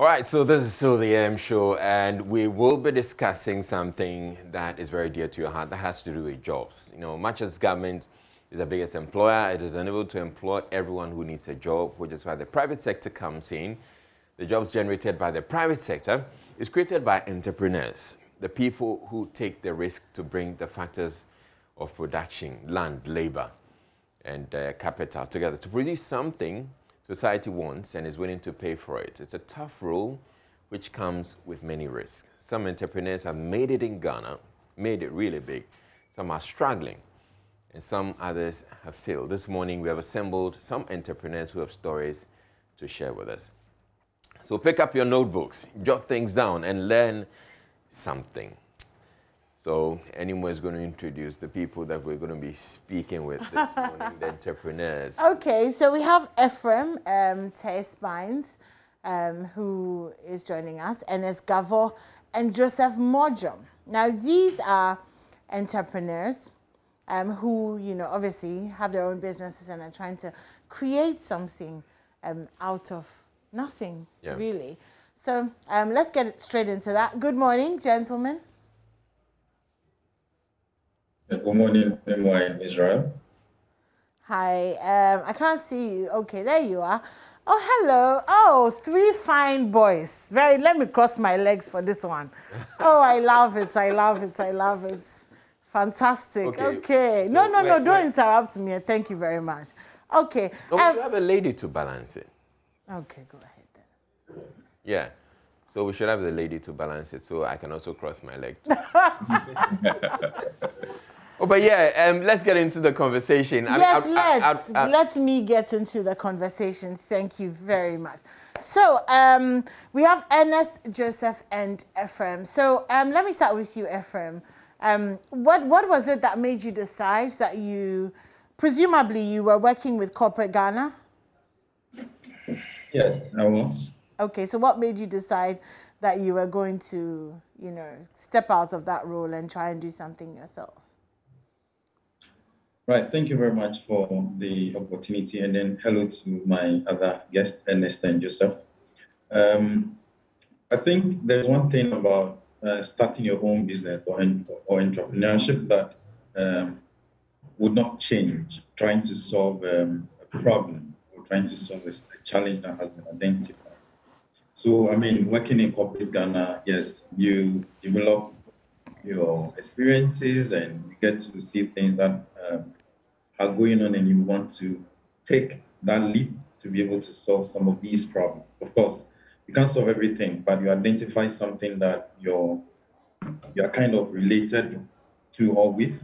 All right, so this is still the AM show, and we will be discussing something that is very dear to your heart that has to do with jobs. You know, much as government is the biggest employer, it is unable to employ everyone who needs a job, which is why the private sector comes in. The jobs generated by the private sector is created by entrepreneurs, the people who take the risk to bring the factors of production, land, labor, and capital together to produce something society wants and is willing to pay for it. It's a tough role which comes with many risks. Some entrepreneurs have made it in Ghana, made it really big. Some are struggling, and some others have failed. This morning we have assembled some entrepreneurs who have stories to share with us. So pick up your notebooks, jot things down, and learn something. So anyone is going to introduce the people that we're going to be speaking with this morning, the entrepreneurs. Okay, so we have Ephraim Spines, who is joining us, Enes Gavo, and Joseph Mojom. Now, these are entrepreneurs who, you know, obviously have their own businesses and are trying to create something out of nothing, really. So let's get straight into that. Good morning, gentlemen. Good morning, in Israel. Hi, I can't see you. Okay, there you are. Oh, hello. Oh, three fine boys. Let me cross my legs for this one. Oh, I love it. I love it. I love it. Fantastic. Okay. So No, don't interrupt me. Thank you very much. Okay. No, we should have a lady to balance it. Okay, go ahead then. Yeah. So we should have the lady to balance it so I can also cross my leg. Oh, but yeah, let's get into the conversation. Yes, let me get into the conversation. Thank you very much. So we have Ernest, Joseph, and Ephraim. So let me start with you, Ephraim. What was it that made you decide that presumably you were working with Corporate Ghana? Yes, I was. Okay, so what made you decide that you were going to, you know, step out of that role and try and do something yourself? Right, thank you very much for the opportunity, and then hello to my other guests, Ernest and Joseph. I think there's one thing about starting your own business or entrepreneurship that would not change, trying to solve a problem or trying to solve a challenge that has been identified. So, I mean, working in corporate Ghana, yes, you develop your experiences and you get to see things that are going on, and you want to take that leap to be able to solve some of these problems. Of course, you can't solve everything, but you identify something that you're kind of related to or with,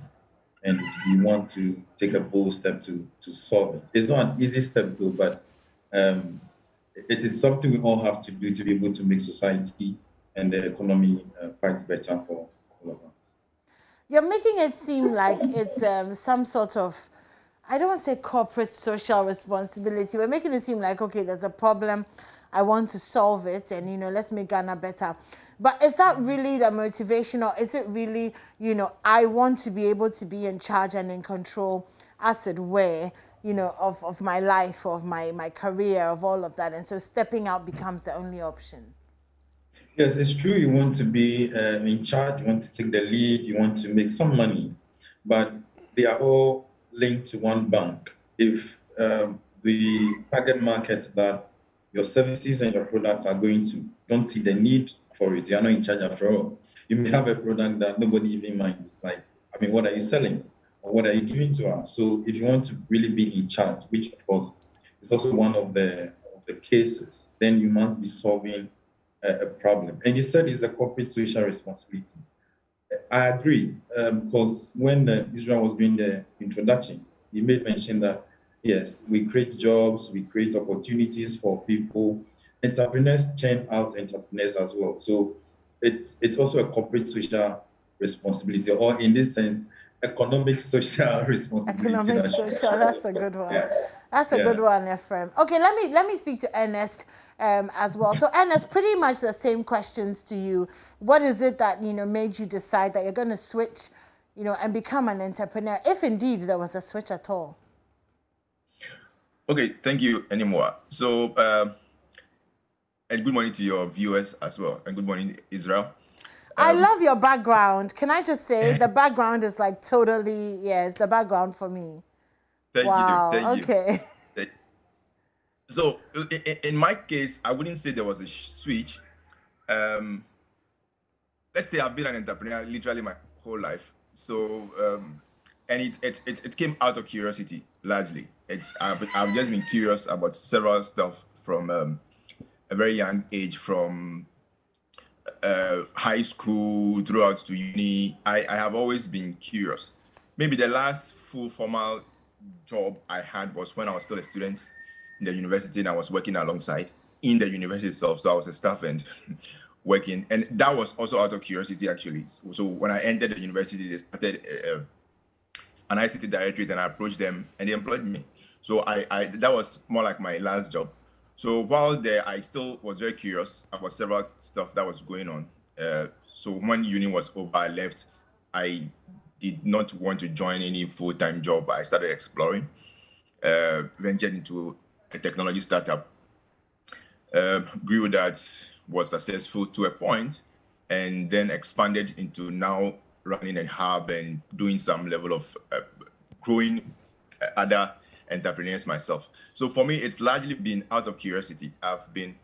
and you want to take a bold step to solve it. It's not an easy step though, but it is something we all have to do to be able to make society and the economy quite better for all of us. You're making it seem like it's some sort of, I don't want to say corporate social responsibility. We're making it seem like, okay, there's a problem, I want to solve it, and, you know, let's make Ghana better. But is that really the motivation, or is it really, you know, I want to be able to be in charge and in control, as it were, you know, of my life, of my career, of all of that, and so stepping out becomes the only option? Yes, it's true. You want to be in charge, you want to take the lead, you want to make some money, but they are all linked to one bank. If the target market that your services and your products are going to don't see the need for it, you are not in charge after all. You may have a product that nobody even minds, like, I mean, what are you selling or what are you giving to us? So if you want to really be in charge, which of course is also one of the cases, then you must be solving a problem. And you said it's a corporate social responsibility. I agree, because when Israel was doing the introduction, he made mention that, yes, we create jobs, we create opportunities for people. Entrepreneurs churn out entrepreneurs as well. So it's also a corporate social responsibility, or in this sense, economic social responsibility. Economic social, that's a good one. Yeah. That's a good one, Ephraim. Okay, let me speak to Ernest as well. So Ernest, pretty much the same questions to you. What is it that, you know, made you decide that you're going to switch, you know, and become an entrepreneur, if indeed there was a switch at all? Okay, thank you, anymore. So And good morning to your viewers as well. And good morning, Israel. I love your background. Can I just say the background is like totally, yes, the background for me. Thank Wow. you. Thank you. Okay. So in my case, I wouldn't say there was a switch. Let's say I've been an entrepreneur literally my whole life. So and it came out of curiosity largely. I've just been curious about several stuff from a very young age, from high school throughout to uni. I have always been curious. Maybe the last full formal job I had was when I was still a student in the university, and I was working alongside in the university itself. So I was a staff and working, and that was also out of curiosity actually. So when I entered the university, they started an ICT directorate, and I approached them and they employed me. So I that was more like my last job. So while there, I still was very curious about several stuff that was going on. So when uni was over, I left. I did not want to join any full-time job. I started exploring, ventured into a technology startup, grew that, was successful to a point, and then expanded into now running a hub and doing some level of growing other entrepreneurs myself. So for me, it's largely been out of curiosity. I've been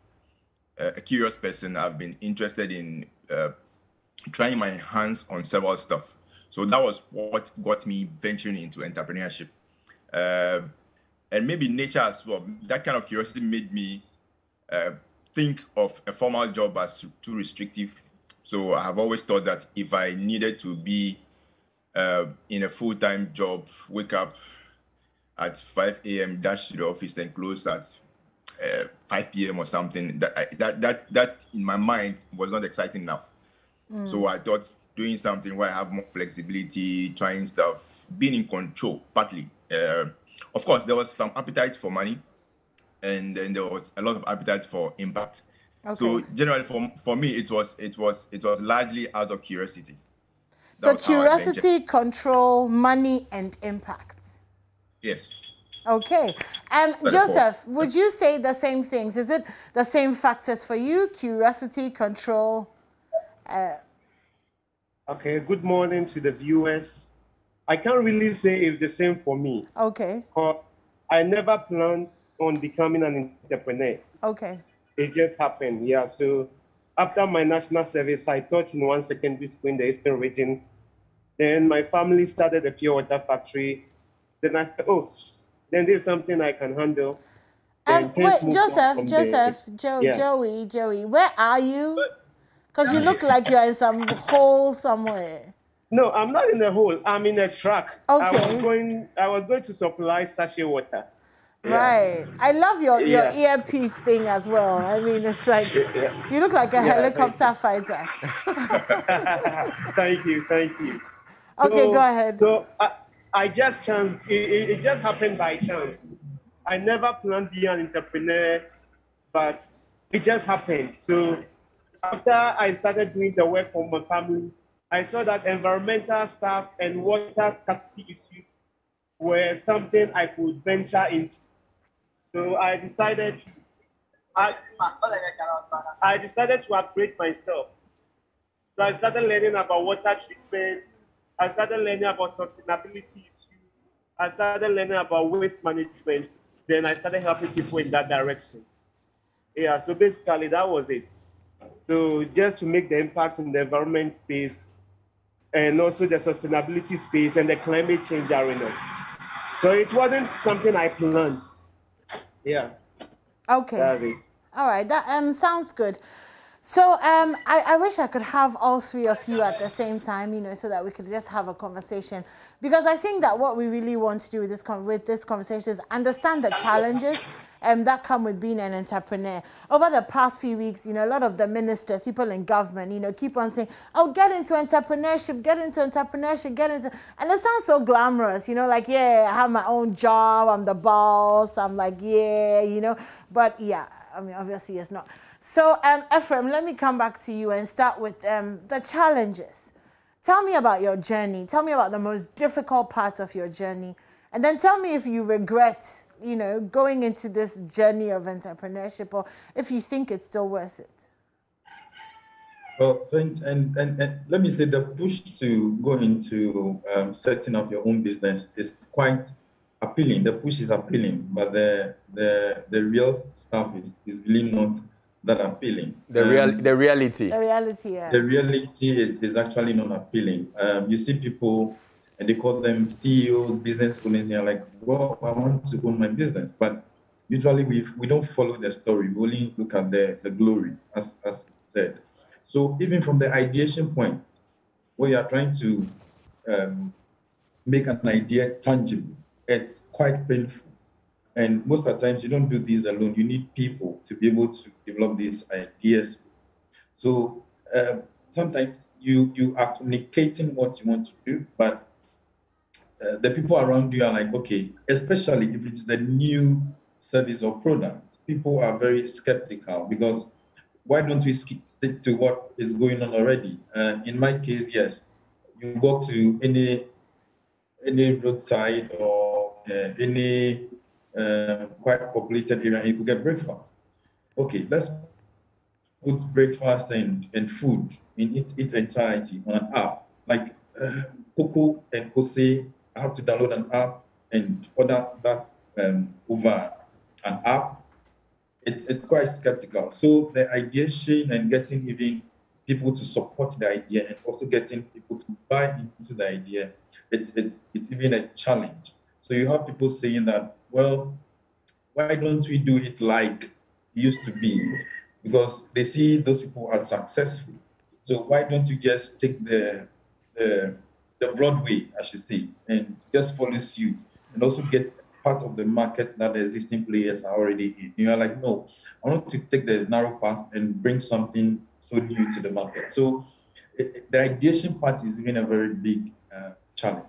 a curious person. I've been interested in trying my hands on several stuff. So that was what got me venturing into entrepreneurship. And maybe nature as well. That kind of curiosity made me think of a formal job as too restrictive. So I have always thought that if I needed to be in a full-time job, wake up at 5 a.m., dash to the office, and close at 5 p.m. or something, that in my mind was not exciting enough. So I thought doing something where I have more flexibility, trying stuff, being in control, partly. Of course, there was some appetite for money, and then there was a lot of appetite for impact. Okay. So generally, for me, it was largely out of curiosity. So curiosity, control, money, and impact. Yes. Okay. Joseph, would you say the same things? Is it the same factors for you? Curiosity, control? Okay. Good morning to the viewers. I can't really say it's the same for me. Okay. I never planned on becoming an entrepreneur. Okay. It just happened. Yeah. So after my national service, I taught in one secondary school in the Eastern region. Then my family started a pure water factory. Then I said, oh, then there's something I can handle. Wait, Joey, where are you? Because you look like you're in some hole somewhere. No, I'm not in a hole. I'm in a truck. Okay. I was going to supply sachet water. Yeah. Right. I love your earpiece thing as well. I mean, it's like, you look like a helicopter fighter. Thank you. Okay, go ahead. So I just chanced, it just happened by chance. I never planned to be an entrepreneur, but it just happened. So after I started doing the work for my family, I saw that environmental stuff and water scarcity issues were something I could venture into. So I decided to upgrade myself. So I started learning about water treatment. I started learning about sustainability issues. I started learning about waste management. Then I started helping people in that direction. Yeah, so basically that was it. So just to make the impact in the environment space and also the sustainability space and the climate change arena. So it wasn't something I planned. Yeah. Okay. All right, that sounds good. So I wish I could have all three of you at the same time, you know, so that we could just have a conversation. Because I think that what we really want to do with this conversation is understand the challenges that come with being an entrepreneur. Over the past few weeks, you know, a lot of the ministers, people in government, you know, keep on saying, oh, get into entrepreneurship, and it sounds so glamorous, you know, like, yeah, I have my own job, I'm the boss, I'm like, yeah, you know, but yeah, I mean, obviously it's not. So, Ephraim, let me come back to you and start with the challenges. Tell me about your journey. Tell me about the most difficult parts of your journey. And then tell me if you regret you know, going into this journey of entrepreneurship, or if you think it's still worth it? Well, thanks. And let me say the push to go into setting up your own business is quite appealing. The push is appealing, but the real stuff is really not that appealing. The reality. The reality, yeah. The reality is actually not appealing. You see people and they call them CEOs, business owners, and you're like, well, I want to own my business. But usually we don't follow the story. We only look at the glory, as said. So even from the ideation point, where you're trying to make an idea tangible, it's quite painful. And most of the times you don't do this alone. You need people to be able to develop these ideas. So sometimes you are communicating what you want to do, but the people around you are like, okay, especially if it is a new service or product, people are very skeptical because why don't we stick to what is going on already? In my case, yes, you go to any roadside or any quite populated area, you could get breakfast. Okay, let's put breakfast and food in its entirety on an app. Like Coco and Kose, I have to download an app and order that over an app. It's quite skeptical. So the ideation and getting even people to support the idea and also getting people to buy into the idea, it's even a challenge. So you have people saying that, well, why don't we do it like it used to be? Because they see those people are successful. So why don't you just take the broad way, I should say, and just follow suit and also get part of the market that the existing players are already in. You're like, no, I want to take the narrow path and bring something so new to the market. So the ideation part is even a very big challenge.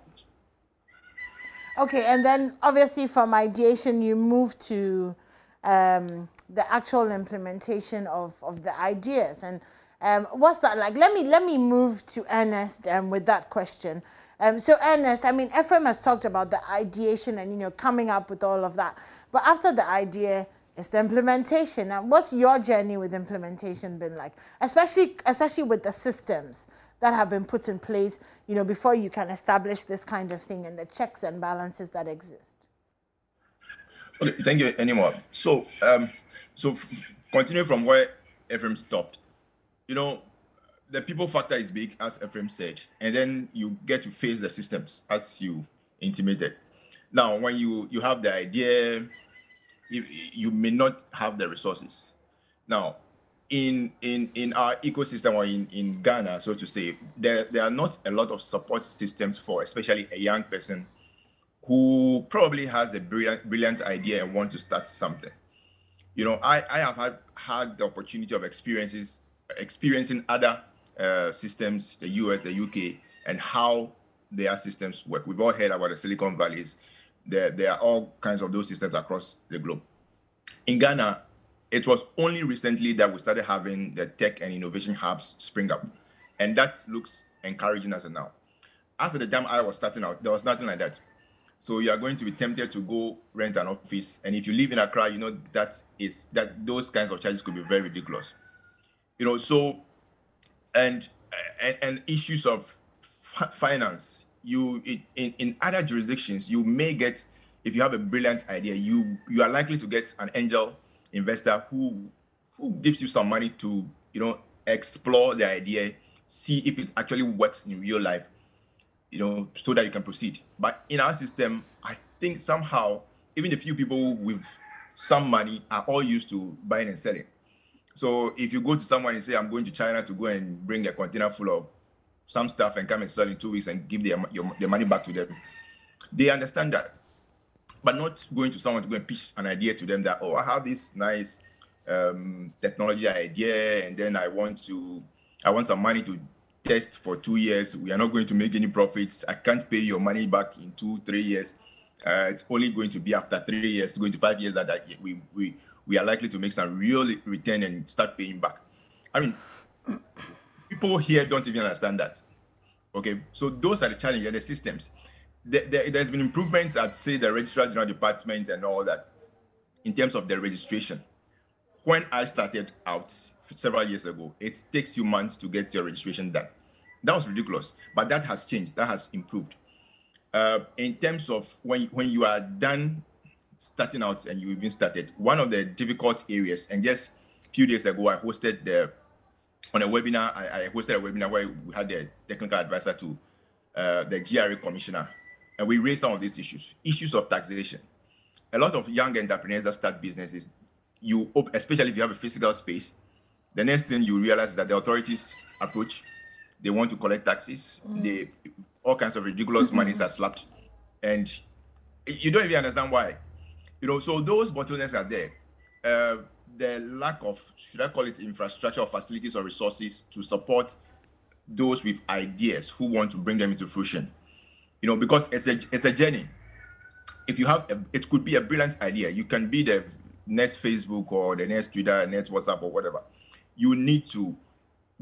Okay, and then obviously from ideation, you move to the actual implementation of the ideas. And what's that like? Let me move to Ernest with that question. So Ernest, I mean, Ephraim has talked about the ideation and, you know, coming up with all of that. But after the idea, it's the implementation. Now, what's your journey with implementation been like? Especially with the systems that have been put in place, you know, before you can establish this kind of thing and the checks and balances that exist. Okay, thank you, anymore. So, continue from where Ephraim stopped. You know, the people factor is big, as Ephraim said, and then you get to face the systems, as you intimated. Now, when you have the idea, you may not have the resources. Now, in our ecosystem, or in Ghana, so to say, there are not a lot of support systems for especially a young person who probably has a brilliant idea and want to start something. You know, I have had the opportunity of experiencing other systems, the US, the UK, and how their systems work. We've all heard about the Silicon Valleys. There are all kinds of those systems across the globe. In Ghana, it was only recently that we started having the tech and innovation hubs spring up. And that looks encouraging as of now. As at the time I was starting out, there was nothing like that. So you are going to be tempted to go rent an office. And if you live in Accra, you know that those kinds of charges could be very ridiculous. You know, so, and issues of finance, in other jurisdictions, you may get, if you have a brilliant idea, you are likely to get an angel investor who gives you some money to, you know, explore the idea, see if it actually works in real life, you know, so that you can proceed. But in our system, I think somehow, even a few people with some money are all used to buying and selling. So if you go to someone and say, I'm going to China to go and bring a container full of some stuff and come and sell in 2 weeks and give their money back to them, they understand that. But not going to someone to go and pitch an idea to them that, oh, I have this nice technology idea, and then I want some money to test for 2 years. We are not going to make any profits. I can't pay your money back in 2-3 years. It's only going to be after 3 years, going to 5 years that we are likely to make some real return and start paying back. I mean, people here don't even understand that. Okay, so those are the challenges, the systems. there's been improvements at, say, the Registrar General Department and all that in terms of the registration. When I started out several years ago, it takes you months to get your registration done. That was ridiculous, but that has changed. That has improved. In terms of when you are done starting out and you've been started, one of the difficult areas, and just a few days ago, I hosted on a webinar, I hosted a webinar where we had the technical advisor to the GRA commissioner, and we raised some of these issues of taxation. A lot of young entrepreneurs that start businesses, especially if you have a physical space, the next thing you realize is that the authorities approach, they want to collect taxes, all kinds of ridiculous monies are slapped, and you don't even understand why. So those bottlenecks are there. The lack of, should I call it, infrastructure or facilities or resources to support those with ideas who want to bring them into fruition. Because it's a journey. If you have, it could be a brilliant idea. You can be the next Facebook or the next Twitter, next WhatsApp or whatever. You need to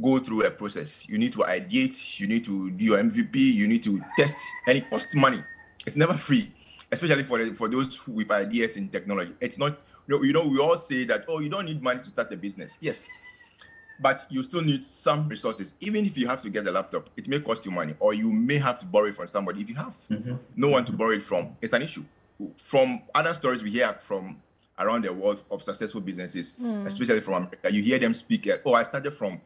go through a process. You need to ideate. You need to do your MVP. You need to test, and it costs money. It's never free, especially for those with ideas in technology. It's not. We all say that, oh, you don't need money to start a business. Yes, but you still need some resources. Even if you have to get a laptop, it may cost you money, or you may have to borrow it from somebody. If you have no one to borrow it from, it's an issue. From other stories we hear from around the world of successful businesses, especially from America, you hear them speak, I started from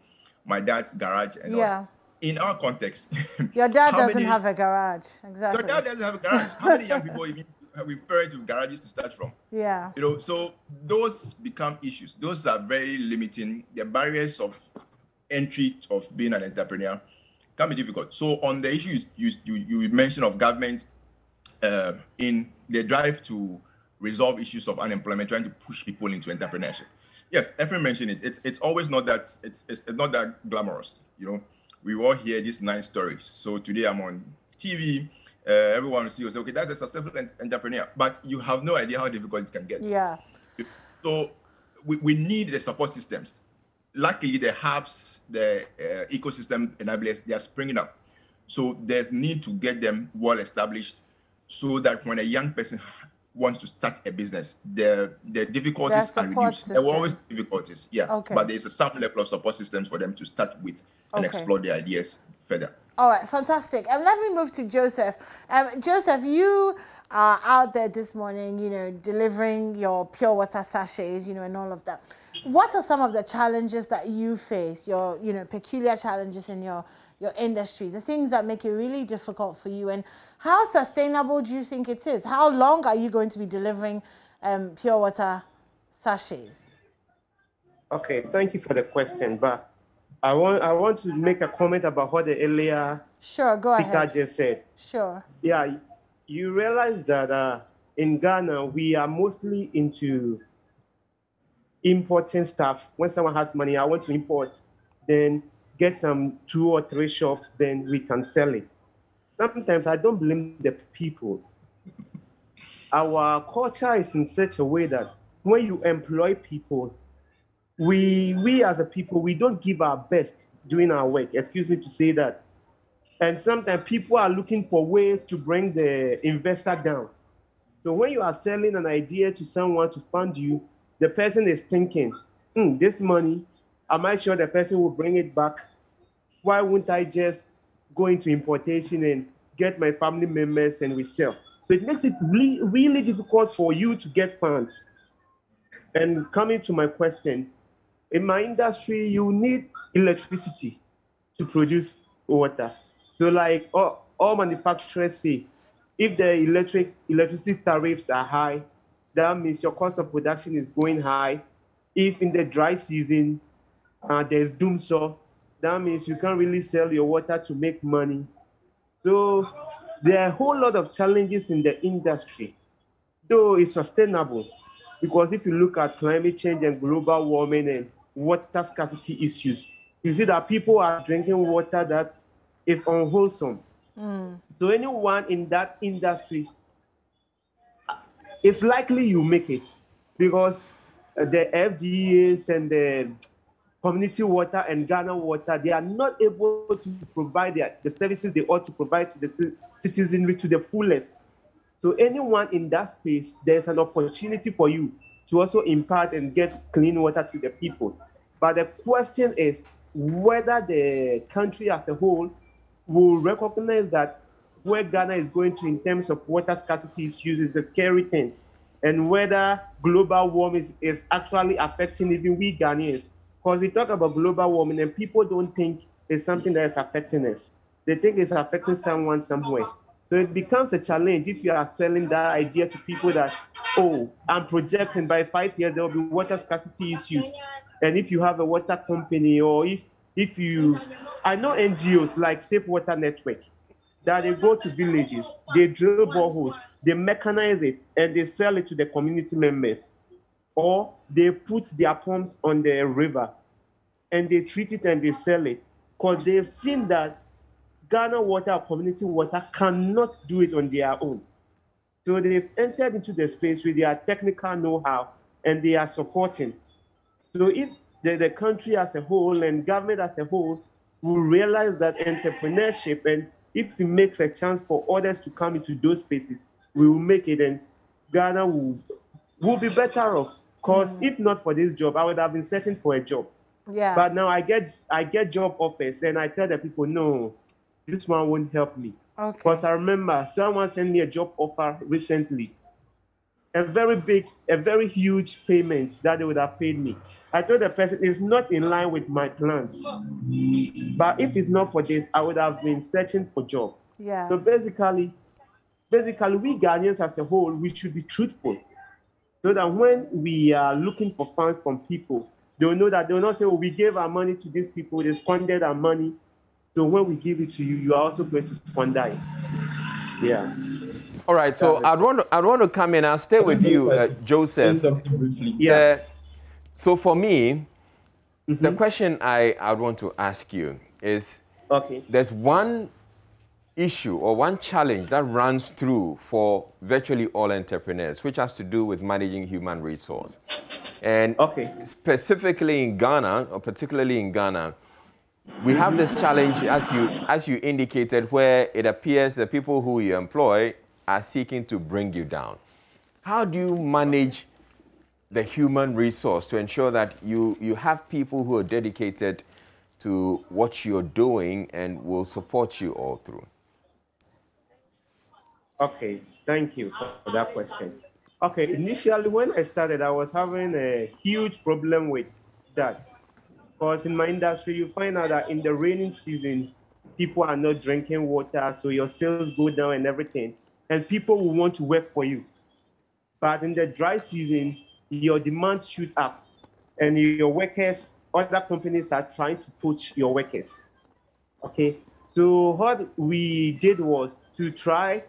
my dad's garage. And all. In our context, your dad doesn't have a garage. Exactly. Your dad doesn't have a garage. How many young people even with parents with garages to start from? Yeah. So those become issues. Those are very limiting. The barriers of entry of being an entrepreneur can be difficult. So on the issues you mentioned of government in the drive to resolve issues of unemployment, trying to push people into entrepreneurship. Yes, Ephraim mentioned it. It's always not that it's not that glamorous. We all hear these nice stories. So today I'm on TV. Everyone will see, okay, that's a successful entrepreneur, but you have no idea how difficult it can get. Yeah. So we need the support systems. Luckily, the hubs, the ecosystem enablers, they are springing up. So there's need to get them well established, so that when a young person wants to start a business, the difficulties are reduced. There will always be difficulties, but there's some level of support systems for them to start with and explore their ideas further. All right, fantastic. And let me move to Joseph. Joseph, you are out there this morning, delivering your pure water sachets, and all of that. What are some of the challenges that you face, your, peculiar challenges in your industry, the things that make it really difficult for you, and how sustainable do you think it is? How long are you going to be delivering pure water sachets? Okay, thank you for the question, but I want to make a comment about what the earlier speaker just said. Sure. Yeah, you realize that in Ghana, we are mostly into importing stuff. When someone has money, I want to import, then get some 2 or 3 shops, then we can sell it. Sometimes I don't blame the people. Our culture is in such a way that when you employ people, we as a people, we don't give our best doing our work. Excuse me to say that. And sometimes people are looking for ways to bring the investor down. So when you are selling an idea to someone to fund you, the person is thinking, this money, am I sure the person will bring it back? Why wouldn't I just go into importation and get my family members and we sell? So it makes it really, really difficult for you to get funds. And coming to my question, in my industry, you need electricity to produce water. So like all manufacturers say, if the electricity tariffs are high, that means your cost of production is going high. If in the dry season, there's doomsday, that means you can't really sell your water to make money. So there are a whole lot of challenges in the industry, though it's sustainable. Because if you look at climate change and global warming and water scarcity issues, you see that people are drinking water that is unwholesome. So anyone in that industry, it's likely you make it, because the FDAs and community water and Ghana water, they are not able to provide the services they ought to provide to the citizenry to the fullest. So anyone in that space, there's an opportunity for you to also impart and get clean water to the people. But the question is whether the country as a whole will recognize that where Ghana is going to in terms of water scarcity issues is a scary thing, and whether global warming is actually affecting even we Ghanaians. Because we talk about global warming and people don't think it's something that is affecting us. They think it's affecting someone somewhere. So it becomes a challenge if you are selling that idea to people that, oh, I'm projecting by 5 years there will be water scarcity issues. And if you have a water company, or if you, I know NGOs like Safe Water Network, that they go to villages, they drill boreholes, they mechanize it, and they sell it to the community members. Or they put their pumps on the river and they treat it and they sell it. Because they've seen that Ghana water or community water cannot do it on their own. So they've entered into the space with their technical know-how and they are supporting. So if the country as a whole and government as a whole will realize that entrepreneurship, and if it makes a chance for others to come into those spaces, we will make it, and Ghana will be better off. Because if not for this job, I would have been searching for a job. Yeah. But now I get job offers and I tell the people, no, this one won't help me. Okay. Because I remember someone sent me a job offer recently, a very huge payment that they would have paid me. I told the person it's not in line with my plans. But if it's not for this, I would have been searching for job. Yeah. So basically, we Ghanaians as a whole, we should be truthful. So that when we are looking for funds from people, they'll know that they'll not say, oh, we gave our money to these people, they squandered our money. So when we give it to you, you are also going to squander it. Yeah. All right, so I'd want to come in. I'll stay with you, Joseph. Yeah. So for me, the question I'd want to ask you is, okay, there's one issue or one challenge that runs through for virtually all entrepreneurs, which has to do with managing human resource. And specifically in Ghana, or particularly in Ghana, we have this challenge, as you indicated, where it appears the people who you employ are seeking to bring you down. How do you manage the human resource to ensure that you have people who are dedicated to what you're doing and will support you all through? Okay, thank you for that question. Okay, initially when I started, I was having a huge problem with that. Because in my industry, you find out that in the raining season, people are not drinking water, so your sales go down and everything, and people will want to work for you. But in the dry season, your demands shoot up, and your workers, other companies are trying to poach your workers. Okay, so what we did was to try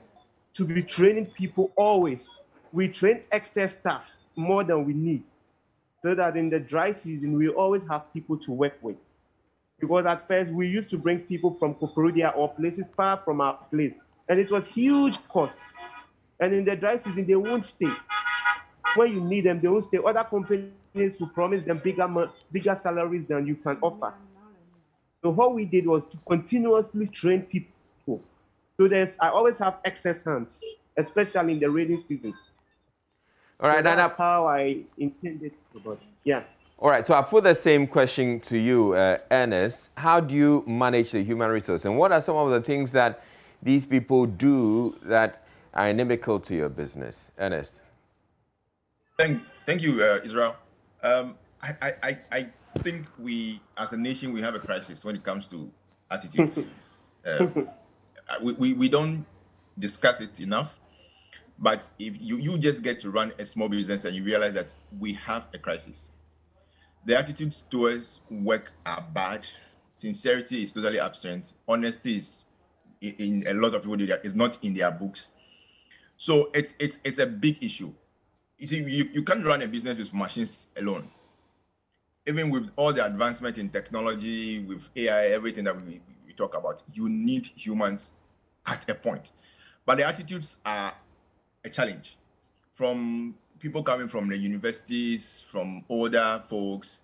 to be training people always. We trained excess staff more than we need, so that in the dry season, we always have people to work with. Because at first, we used to bring people from Kokorudia or places far from our place, and it was huge costs. And in the dry season, they won't stay. When you need them, they won't stay. Other companies will promise them bigger salaries than you can offer. So what we did was to continuously train people. So I always have excess hands, especially in the rainy season. All right, so that's how I intended to. Yeah. All right, so I put the same question to you, Ernest. How do you manage the human resource, and what are some of the things that these people do that are inimical to your business, Ernest? Thank you, Israel. I think we, as a nation, we have a crisis when it comes to attitudes. We don't discuss it enough. But if you just get to run a small business and you realize that we have a crisis. The attitudes towards work are bad. Sincerity is totally absent. Honesty is, in a lot of people, is not in their books. So it's a big issue. You see, you can't run a business with machines alone. Even with all the advancement in technology, with AI, everything that we talk about, you need humans at a point. But the attitudes are a challenge, from people coming from the universities, from older folks,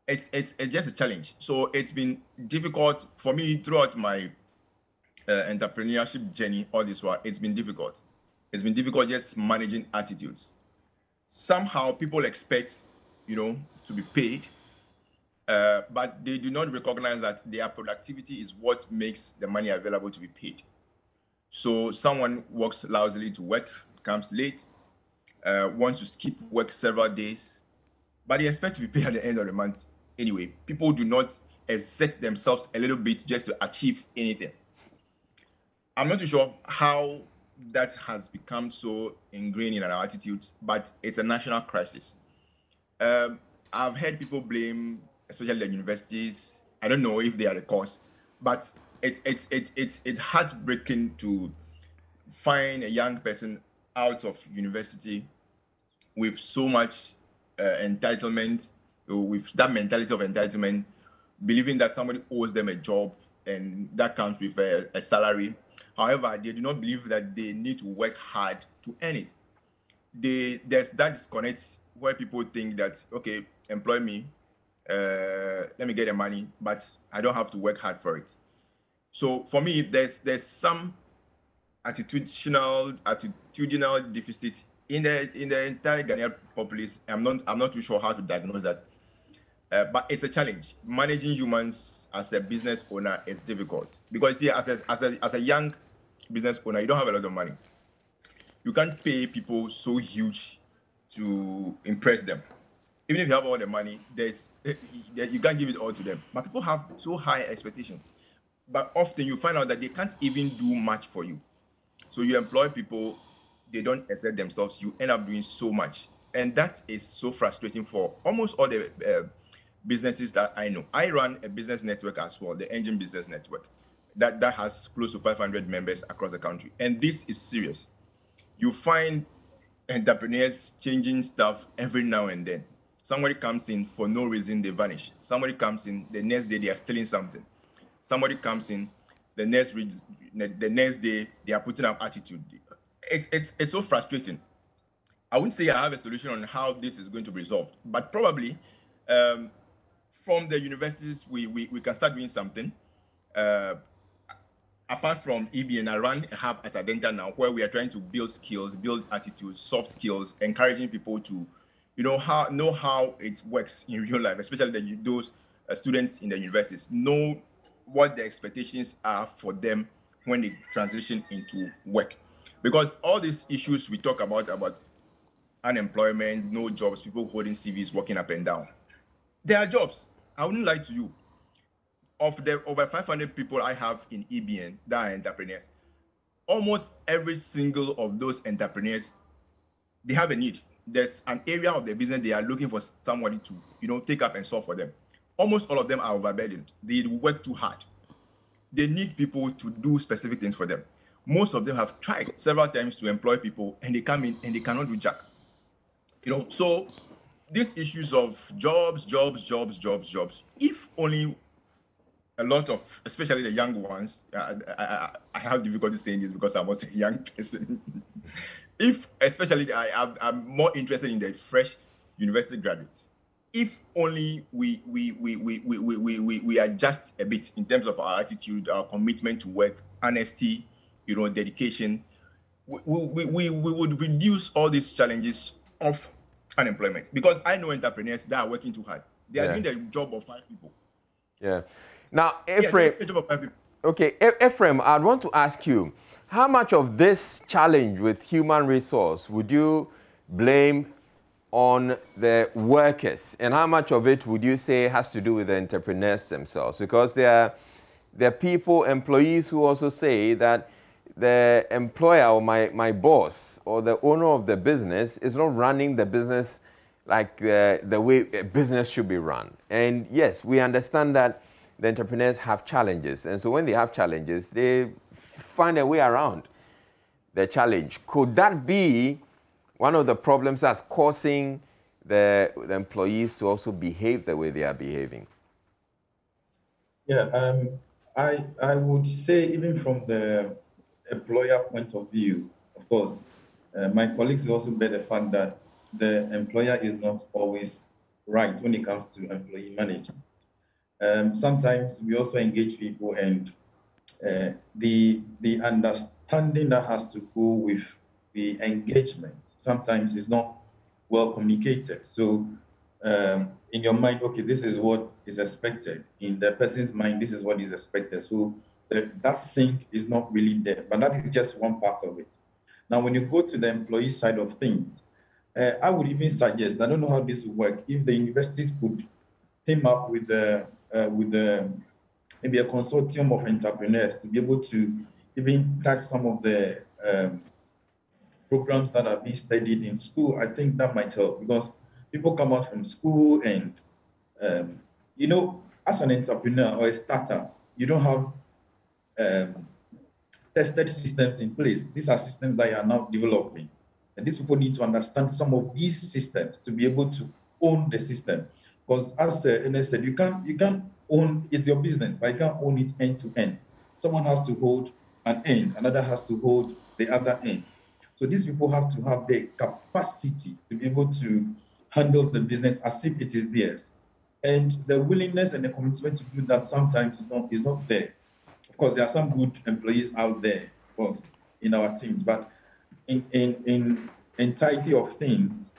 it's just a challenge. So it's been difficult for me throughout my entrepreneurship journey. All this while, it's been difficult. It's been difficult just managing attitudes. Somehow people expect, to be paid, but they do not recognize that their productivity is what makes the money available to be paid. So someone works lousily to work, comes late, wants to skip work several days, but they expect to be paid at the end of the month anyway. People do not exert themselves a little bit just to achieve anything. I'm not too sure how that has become so ingrained in our attitudes, but it's a national crisis. I've heard people blame, especially the universities. I don't know if they are the cause, but it's heartbreaking to find a young person out of university with so much entitlement, with that mentality of entitlement, believing that somebody owes them a job and that comes with a salary. However, they do not believe that they need to work hard to earn it. There's that disconnect where people think that, okay, employ me, let me get the money, but I don't have to work hard for it. So for me, there's some attitudinal deficit in the entire Ghanaian populace. I'm not too sure how to diagnose that, but it's a challenge. Managing humans as a business owner is difficult because as a young business owner, you don't have a lot of money. You can't pay people so huge to impress them. Even if you have all the money, you can't give it all to them. But people have so high expectations. But often you find out that they can't even do much for you. So you employ people, they don't exert themselves, you end up doing so much. And that is so frustrating for almost all the businesses that I know. I run a business network as well, the Engine Business Network, that has close to 500 members across the country. And this is serious. You find entrepreneurs changing stuff every now and then. Somebody comes in for no reason, they vanish. Somebody comes in, the next day they are stealing something. Somebody comes in, the next day they are putting up attitude. It's so frustrating. I wouldn't say I have a solution on how this is going to be resolved, but probably from the universities we can start doing something. Apart from EBN, I run a hub at Adenta now where we are trying to build skills, build attitudes, soft skills, encouraging people to, know how it works in real life, especially those students in the universities, know what the expectations are for them when they transition into work. Because all these issues we talk about unemployment, no jobs, people holding CVs, walking up and down, there are jobs. I wouldn't lie to you. Of the over 500 people I have in EBN that are entrepreneurs, almost every single of those entrepreneurs, they have a need. There's an area of the business they are looking for somebody to, take up and solve for them. Almost all of them are overburdened. They work too hard. They need people to do specific things for them. Most of them have tried several times to employ people and they come in and they cannot do jack. So these issues of jobs, if only a lot of, especially the young ones, I have difficulty saying this because I'm also a young person. Especially I'm more interested in the fresh university graduates. If only we adjust a bit in terms of our attitude, our commitment to work, honesty, dedication, we would reduce all these challenges of unemployment. Because I know entrepreneurs that are working too hard. They are doing the job of 5 people. Yeah. Now, Ephraim, Ephraim, I'd want to ask you, how much of this challenge with human resource would you blame on the workers, and how much of it would you say has to do with the entrepreneurs themselves? Because there are people, employees, who also say that the employer or my boss or the owner of the business is not running the business like the way a business should be run. And yes, we understand that the entrepreneurs have challenges, and so when they have challenges, they find a way around the challenge. Could that be one of the problems that's causing the employees to also behave the way they are behaving? Yeah, I would say, even from the employer point of view, of course, my colleagues will also bear the fact that the employer is not always right when it comes to employee management. Sometimes we also engage people, and the understanding that has to go with the engagement sometimes is not well communicated. So in your mind, okay, this is what is expected. In the person's mind, this is what is expected. So that sync is not really there, but that is just one part of it. Now, when you go to the employee side of things, I would even suggest, I don't know how this would work, if the universities could team up with the maybe a consortium of entrepreneurs to be able to even touch some of the programs that are being studied in school. I think that might help because people come out from school and, um, as an entrepreneur or a startup, you don't have um, tested systems in place. These are systems that you are now developing. And these people need to understand some of these systems to be able to own the system. Because as Ernest said, you can't own it's your business, but you can't own it end to end. Someone has to hold an end, another has to hold the other end. So these people have to have the capacity to be able to handle the business as if it is theirs. And the willingness and the commitment to do that sometimes is not there. Of course, there are some good employees out there, of course, in our teams, but in entirety of things,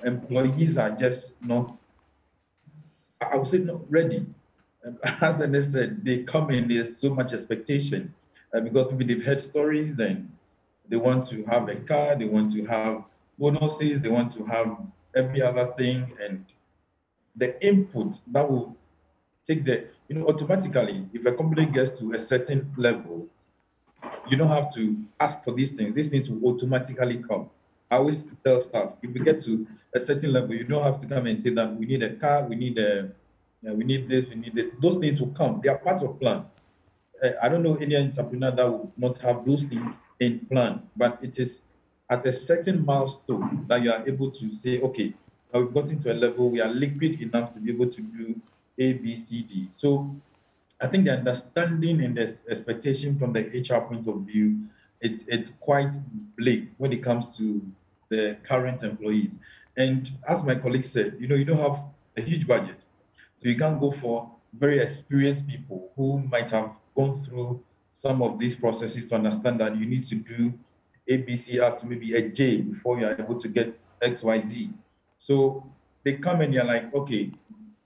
employees are just not, I would say, not ready. As I said, they come in, there's so much expectation because maybe they've heard stories and they want to have a car, they want to have bonuses, they want to have every other thing, and the input that will take automatically, if a company gets to a certain level, you don't have to ask for these things. These things will automatically come. I always tell staff, if we get to a certain level, you don't have to come and say that we need a car, we need this, we need it. Those things will come. They are part of plan. I don't know any entrepreneur that will not have those things in plan, but it is at a certain milestone that you are able to say, okay, now we've gotten to a level, we are liquid enough to be able to do A, B, C, D. So I think the understanding and the expectation from the HR point of view, it's quite bleak when it comes to the current employees. And as my colleague said, you don't have a huge budget. So you can't go for very experienced people who might have gone through some of these processes to understand that you need to do ABC up to maybe a J before you're able to get XYZ. So they come and you're like, okay,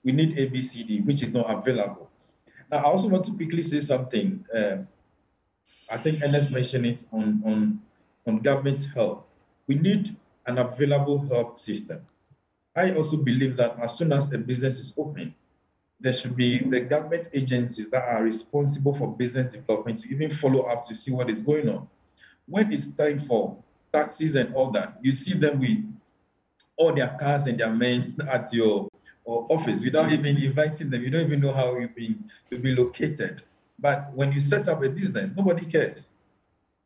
we need ABCD, which is not available. Now, I also want to quickly say something. I think Ernest mentioned it on government help. We need an available help system. I also believe that as soon as a business is open, there should be the government agencies that are responsible for business development to even follow up to see what is going on. When it's time for taxes and all that, you see them with all their cars and their men at your office without even inviting them. You don't even know how you've been located. But when you set up a business, nobody cares.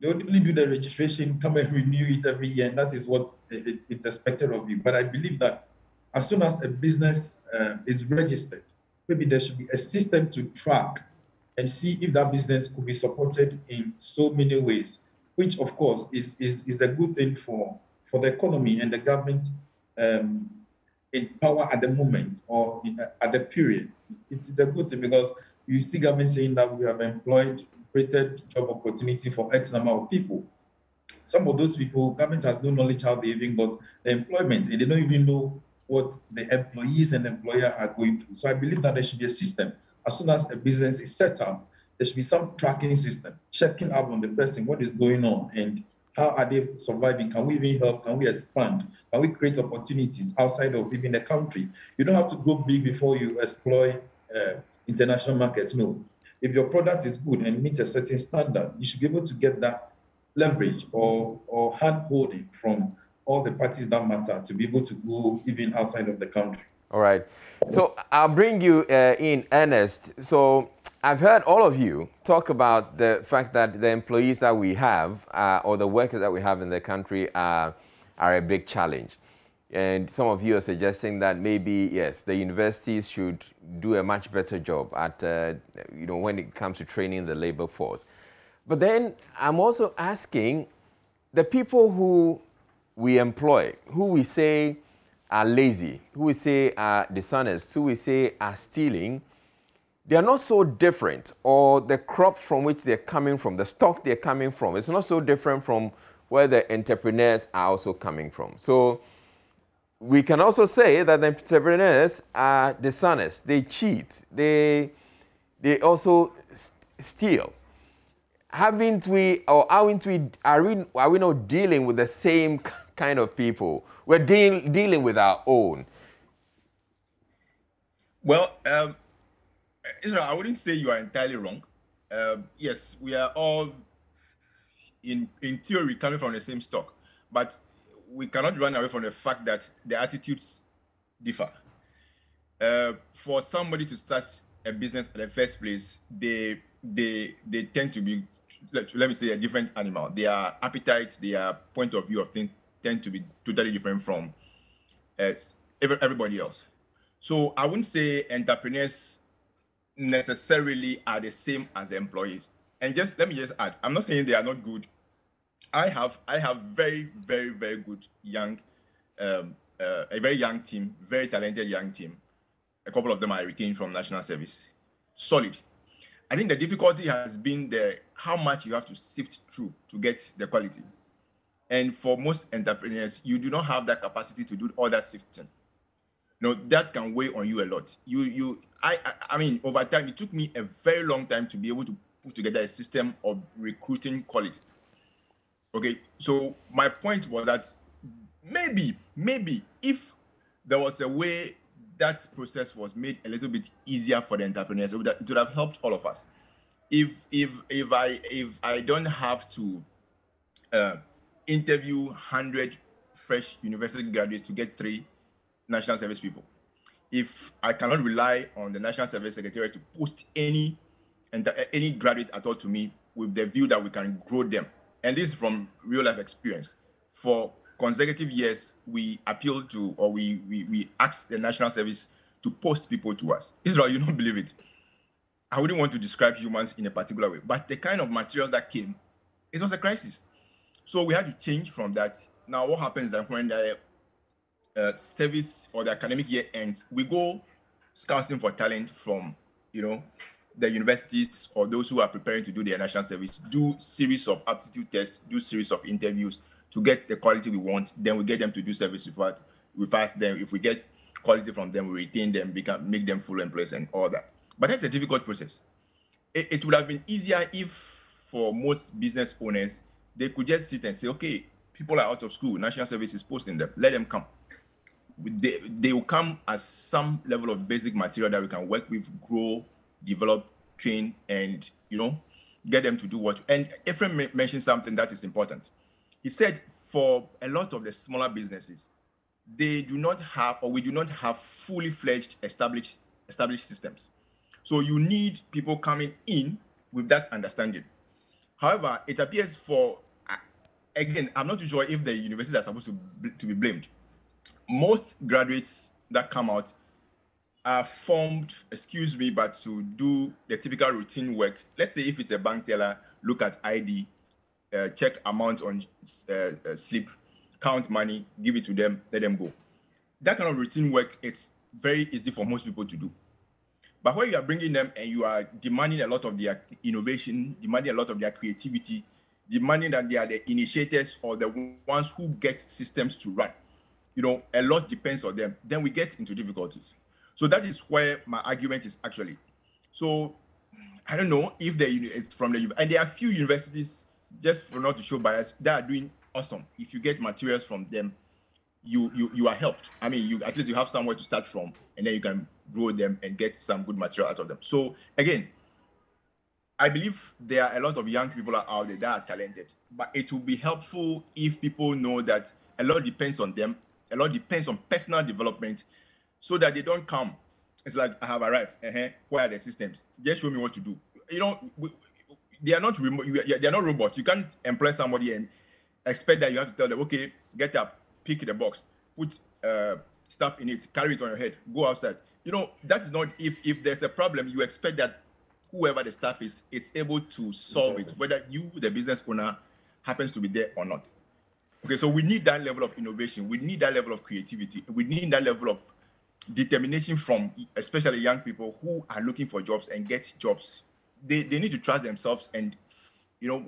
They only do the registration, come and renew it every year, and that is what it's expected of you. But I believe that as soon as a business is registered, maybe there should be a system to track and see if that business could be supported in so many ways, which of course is a good thing for the economy and the government in power at the moment or at the period. It's a good thing because you see government saying that we have created job opportunity for X number of people. Some of those people, government has no knowledge how they even got the employment, and they don't even know what the employees and employer are going through. So I believe that there should be a system. As soon as a business is set up, there should be some tracking system, checking up on the person, what is going on, and how are they surviving? Can we even help? Can we expand? Can we create opportunities outside of even the country? You don't have to go big before you exploit international markets. No. If your product is good and meets a certain standard, you should be able to get that leverage or hand holding from all the parties that matter to be able to go even outside of the country. All right. So I'll bring you in, Ernest. So I've heard all of you talk about the fact that the employees that we have or the workers that we have in the country are a big challenge. And some of you are suggesting that maybe, yes, the universities should do a much better job at, when it comes to training the labor force. But then I'm also asking the people who we employ, who we say are lazy, who we say are dishonest, who we say are stealing, they are not so different, or the crop from which they're coming from, the stock they're coming from, it's not so different from where the entrepreneurs are also coming from. So we can also say that the entrepreneurs are dishonest, they cheat, they also steal. Haven't we, or aren't we, are we not dealing with the same kind of people? We're dealing with our own. Well, Israel, I wouldn't say you are entirely wrong. Yes, we are all, in theory, coming from the same stock, but we cannot run away from the fact that the attitudes differ. For somebody to start a business in the first place, they tend to be, let me say, a different animal. Their appetites, their point of view of things tend to be totally different from everybody else. So I wouldn't say entrepreneurs necessarily are the same as the employees. And just let me just add, I'm not saying they are not good. I have very, very, very good young, a very young team, very talented young team. A couple of them I retained from national service. Solid. I think the difficulty has been how much you have to sift through to get the quality. And for most entrepreneurs, you do not have that capacity to do all that sifting. That can weigh on you a lot. I mean, over time, it took me a very long time to be able to put together a system of recruiting quality. Okay, so my point was that maybe if there was a way that process was made a little bit easier for the entrepreneurs, it would have helped all of us. If I don't have to interview 100 fresh university graduates to get 3 national service people, if I cannot rely on the National Service Secretariat to post any graduate at all to me with the view that we can grow them, and this is from real life experience, for consecutive years, we appealed to, or we asked the National Service to post people to us. Israel, you don't believe it. I wouldn't want to describe humans in a particular way, but the kind of materials that came, it was a crisis. So we had to change from that. Now, what happens is that when the service or the academic year ends, we go scouting for talent from, the universities or those who are preparing to do their national service, do series of aptitude tests, do series of interviews to get the quality we want. Then we get them to do service with us. Then if we get quality from them, we retain them, make them full employees and all that. But that's a difficult process. It would have been easier if, for most business owners, they could just sit and say, okay, people are out of school, national service is posting them, let them come. They will come as some level of basic material that we can work with, grow, develop, train, and get them to do what. And Ephraim mentioned something that is important. He said for a lot of the smaller businesses, they do not have, or we do not have fully fledged established systems. So you need people coming in with that understanding. However, it appears for, again, I'm not too sure if the universities are supposed to be blamed. Most graduates that come out are formed, but to do the typical routine work. Let's say if it's a bank teller, look at ID, check amount on slip, count money, give it to them, let them go. That kind of routine work, it's very easy for most people to do. But when you are bringing them and you are demanding a lot of their innovation, demanding a lot of their creativity, demanding that they are the initiators or the ones who get systems to run, a lot depends on them, then we get into difficulties. So that is where my argument is actually. So I don't know if it's from and there are a few universities, just for not to show bias, that are doing awesome. If you get materials from them, you are helped. I mean, at least you have somewhere to start from, and then you can grow them and get some good material out of them. So again, I believe there are a lot of young people out there that are talented, but it will be helpful if people know that a lot depends on them, a lot depends on personal development, so that they don't come. It's like, I have arrived. Where are the systems? Just show me what to do. They are not they are not robots. You can't employ somebody and expect that you have to tell them, okay, get up, pick the box, put stuff in it, carry it on your head, go outside. That is not, if there's a problem, you expect that whoever the staff is able to solve it, whether you, the business owner, happens to be there or not. Okay, so we need that level of innovation. We need that level of creativity. We need that level of determination from especially young people who are looking for jobs and get jobs. They need to trust themselves and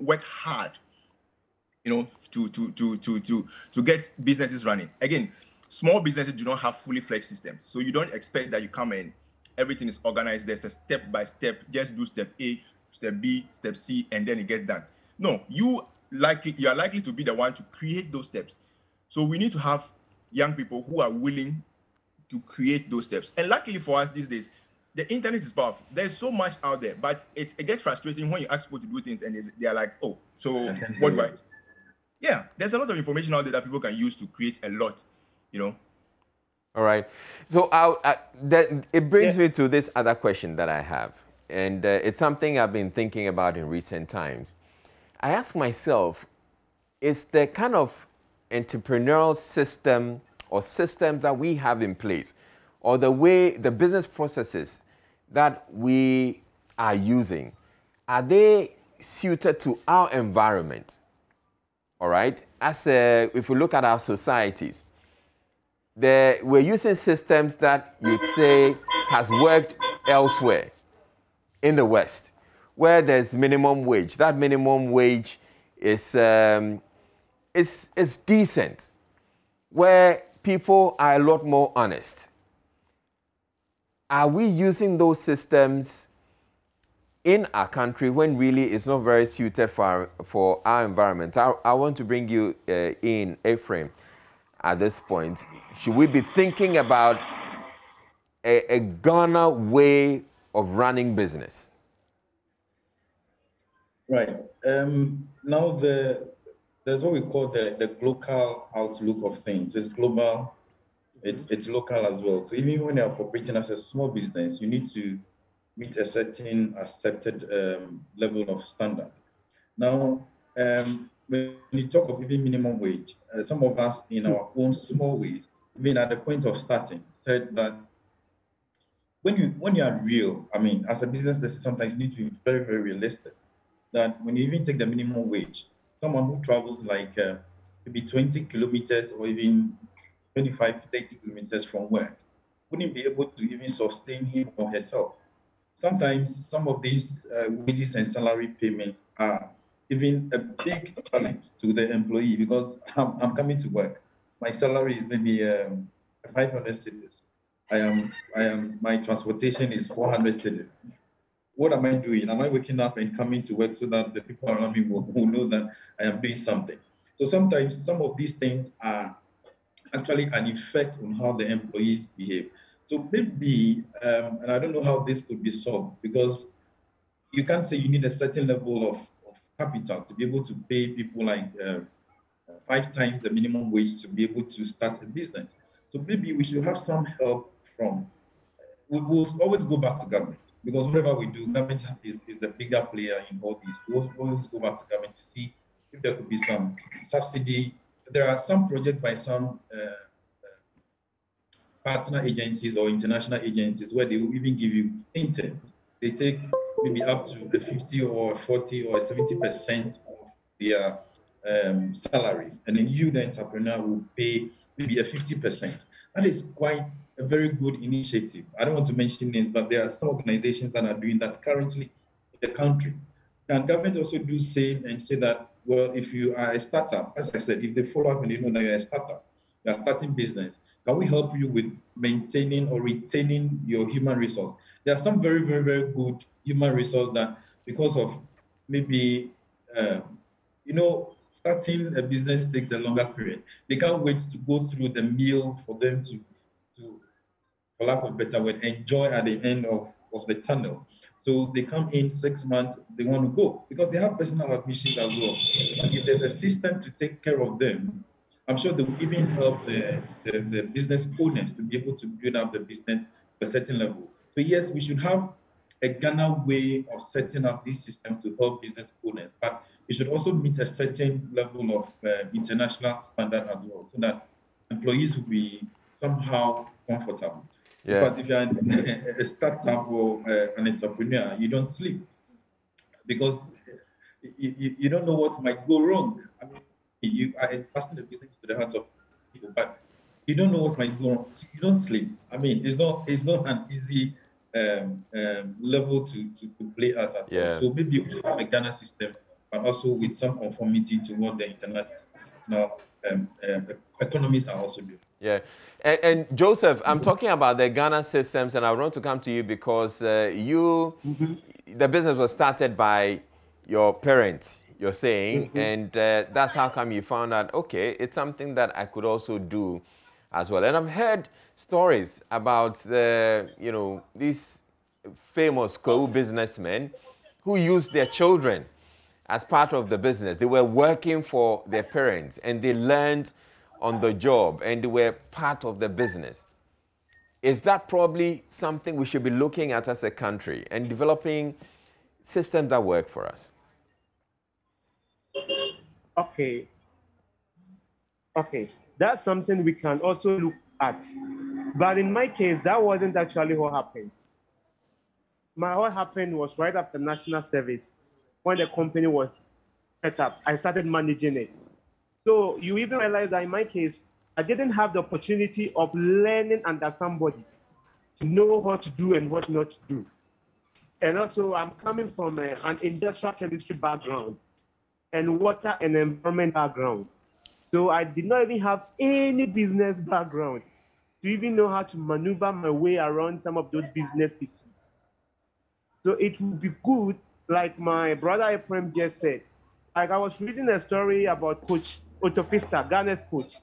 work hard, to get businesses running. Again, small businesses do not have fully fledged systems, so you don't expect that you come in, everything is organized. There's a step by step. Just do step A, step B, step C, and then it gets done. No, you are likely to be the one to create those steps. So we need to have young people who are willing to create those steps. And luckily for us these days, the internet is powerful. There's so much out there, but it gets frustrating when you ask people to do things and they are like, oh, so what do I? Yeah, there's a lot of information out there that people can use to create a lot, All right. So it brings me to this other question that I have. And it's something I've been thinking about in recent times. I ask myself, is the kind of entrepreneurial system or systems that we have in place, or the way the business processes that we are using, are they suited to our environment? All right. If we look at our societies, we're using systems that you'd say has worked elsewhere in the West, where there's minimum wage. That minimum wage is decent, where people are a lot more honest. Are we using those systems in our country when really it's not very suited for our environment? I want to bring you in, Ephraim, at this point. Should we be thinking about a Ghana way of running business? Right. Now there's what we call the local outlook of things. It's global, it's local as well. So even when you're operating as a small business, you need to meet a certain accepted level of standard. Now, when you talk of even minimum wage, some of us in our own small ways, even at the point of starting, said that when you are real, I mean, as a business person, sometimes you need to be very, very realistic. That when you even take the minimum wage, someone who travels like maybe 20 kilometers or even 25, 30 kilometers from work wouldn't be able to even sustain him or herself. Sometimes some of these wages and salary payments are even a big challenge to the employee, because I'm coming to work. My salary is maybe 500 cedis. My transportation is 400 cedis. What am I doing? Am I waking up and coming to work so that the people around me will know that I am doing something? So sometimes some of these things are actually an effect on how the employees behave. So maybe, and I don't know how this could be solved, because you can't say you need a certain level of capital to be able to pay people like 5 times the minimum wage to be able to start a business. So maybe we should have some help from, we'll always go back to government, because whatever we do, government is a bigger player in all these. We'll always go back to government to see if there could be some subsidy. There are some projects by some partner agencies or international agencies where they will even give you interns. They take maybe up to a 50 or 40 or 70% of their salaries, and then you, the entrepreneur, will pay maybe a 50%. That is quite a very good initiative. I don't want to mention names, but there are some organizations that are doing that currently in the country. Can government also do same and say that, well, if you are a startup, as I said, if they follow up and they know that you're a startup, you're starting business, can we help you with maintaining or retaining your human resource? There are some very, very, very good human resource that, because of maybe, starting a business takes a longer period. They can't wait to go through the meal for them to for lack of better word, enjoy at the end of the tunnel. So they come in 6 months, they want to go because they have personal ambitions as well. And if there's a system to take care of them, I'm sure they will even help the business owners to be able to build up the business to a certain level. So yes, we should have a Ghana way of setting up these systems to help business owners, but it should also meet a certain level of international standard as well, so that employees will be somehow comfortable. Yeah. In fact, if you're a startup or an entrepreneur, you don't sleep because you don't know what might go wrong. I mean, I passing the business to the hands of people, but you don't know what might go on. So you don't sleep. I mean, it's not an easy level to play at all. Yeah. So maybe we should have a Ghana system, but also with some conformity to what the international economies are also doing. Yeah. And Joseph, I'm talking about the Ghana systems, and I want to come to you because the business was started by your parents, you're saying, and that's how come you found out, okay, it's something that I could also do as well. And I've heard stories about these famous co-businessmen who used their children as part of the business. They were working for their parents and they learned on the job and they were part of the business. Is that probably something we should be looking at as a country and developing systems that work for us? Okay. Okay. That's something we can also look at. But in my case, that wasn't actually what happened. What happened was right after national service, when the company was set up, I started managing it. So you even realize that in my case, I didn't have the opportunity of learning under somebody to know what to do and what not to do. And also, I'm coming from an industrial chemistry background and water and environment background. So I did not even have any business background to even know how to maneuver my way around some of those business issues. So it would be good, like my brother Ephraim just said. Like I was reading a story about Coach Otto Pfister, Ghana's coach,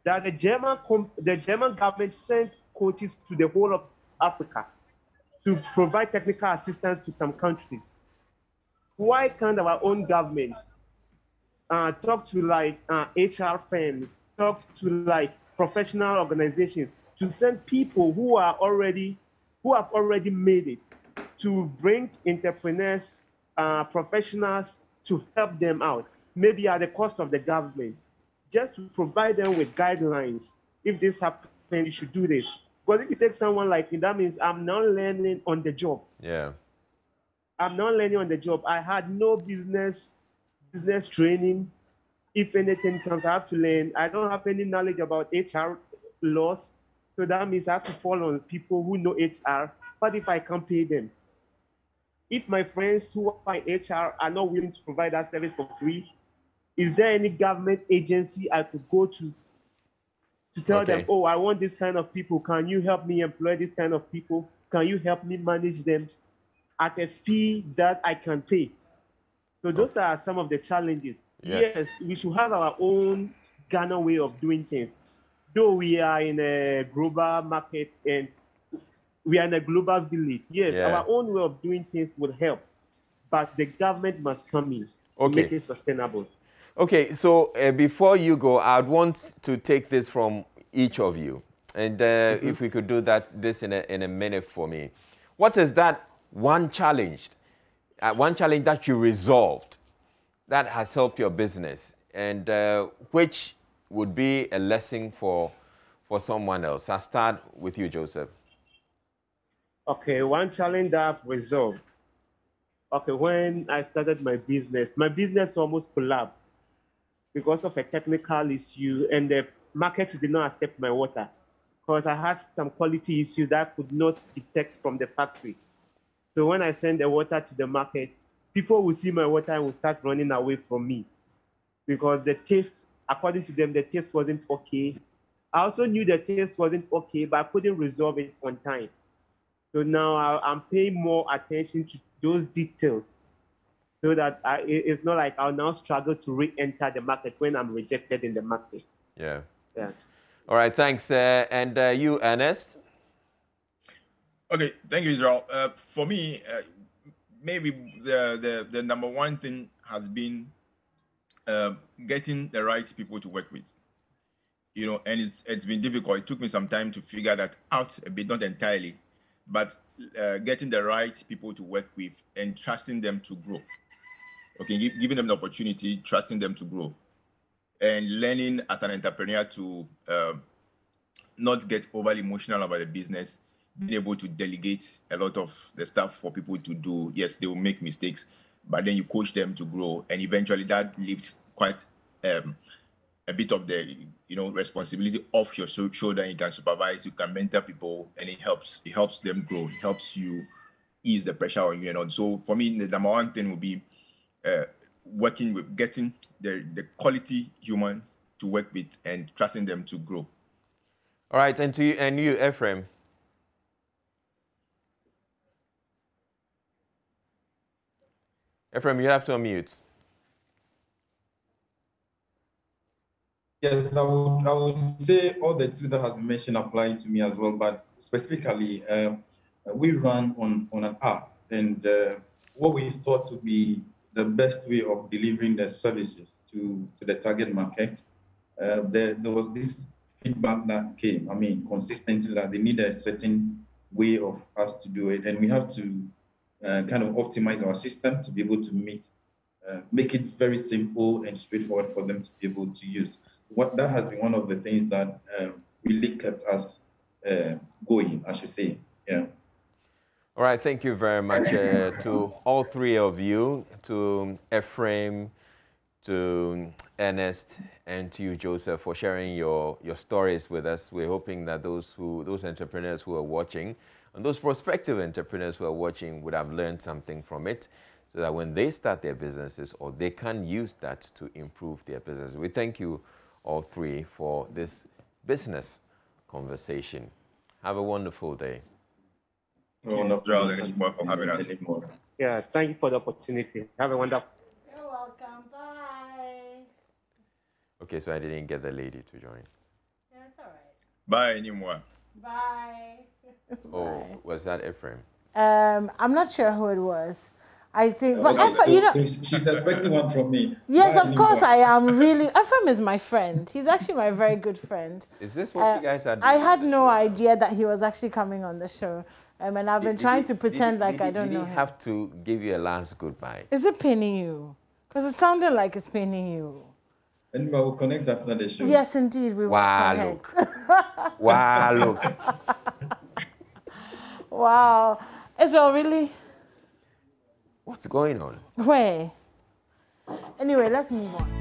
that the German government sent coaches to the whole of Africa to provide technical assistance to some countries. Why can't our own government talk to like HR firms, talk to like professional organizations to send people who have already made it, to bring entrepreneurs, professionals to help them out, maybe at the cost of the government, just to provide them with guidelines. If this happens, you should do this. But if you take someone like me, that means I'm not learning on the job. Yeah. I'm not learning on the job. I had no business training. If anything comes, I have to learn. I don't have any knowledge about HR laws. So that means I have to follow on people who know HR. But if I can't pay them, if my friends who are in HR are not willing to provide that service for free, is there any government agency I could go to tell them, oh, I want this kind of people. Can you help me employ this kind of people? Can you help me manage them at a fee that I can pay? So those are some of the challenges. Yeah. Yes, we should have our own Ghana way of doing things. Though we are in a global market and we are in a global village. Yes, our own way of doing things would help, but the government must come in to make it sustainable. Okay, so before you go, I'd want to take this from each of you. And if we could do this in a minute for me. What is that one challenge that you resolved that has helped your business, and which would be a lesson for someone else? I'll start with you, Joseph. Okay, one challenge that I've resolved. Okay, when I started my business almost collapsed because of a technical issue, and the market did not accept my water because I had some quality issues that I could not detect from the factory. So when I send the water to the market, people will see my water and will start running away from me because the taste, according to them, the taste wasn't okay. I also knew the taste wasn't okay, but I couldn't resolve it on time. So now I'm paying more attention to those details so that it's not like I'll now struggle to re-enter the market when I'm rejected in the market. Yeah. Yeah. All right, thanks. And you, Ernest? Okay, thank you, Israel. For me, maybe the number one thing has been getting the right people to work with. You know, and it's been difficult. It took me some time to figure that out a bit, not entirely, but getting the right people to work with and trusting them to grow. Okay, giving them the opportunity, trusting them to grow, and learning as an entrepreneur to not get overly emotional about the business, being able to delegate a lot of the stuff for people to do. Yes, they will make mistakes, but then you coach them to grow, and eventually that lifts quite a bit of the responsibility off your shoulder. You can supervise, you can mentor people, and it helps them grow. It helps you ease the pressure on you. So for me, the number one thing would be working with getting the quality humans to work with and trusting them to grow. All right, and you, Ephraim. Ephraim, you have to unmute. Yes, I would say all the two that has been mentioned apply to me as well, but specifically, we run on an app, and what we thought would be the best way of delivering the services to the target market, there was this feedback that came, consistently, that they need a certain way of us to do it, and we have to kind of optimize our system to be able to make it very simple and straightforward for them to be able to use. That has been one of the things that really kept us going, I should say. Yeah. All right, thank you very much to all three of you, to Ephraim, to Ernest, and to you, Joseph, for sharing your stories with us. We're hoping that those entrepreneurs who are watching, and those prospective entrepreneurs who are watching, would have learned something from it, so that when they start their businesses, or they can use that to improve their business. We thank you all three for this business conversation. Have a wonderful day. Thank you for having us. Yeah, thank you for the opportunity. Have a wonderful. You're welcome. Bye. Okay, so I didn't get the lady to join. Yeah, it's all right. Bye, anymore. Bye. Oh, Bye. was that Ephraim? I'm not sure who it was. I think, but she's expecting one from me. Yes, Bye, of course Nima. I am. Really, Ephraim is my friend. He's actually my very good friend. Is this what you guys had? I had no idea that he was actually coming on the show, and I've been trying to pretend like I don't know him. Did he have to give you a last goodbye? Is it paining you? Because it sounded like it's paining you. And we will connect after the show. Yes, indeed, we will connect. Wow, look. Wow. Israel, really? What's going on? Where? Anyway, let's move on.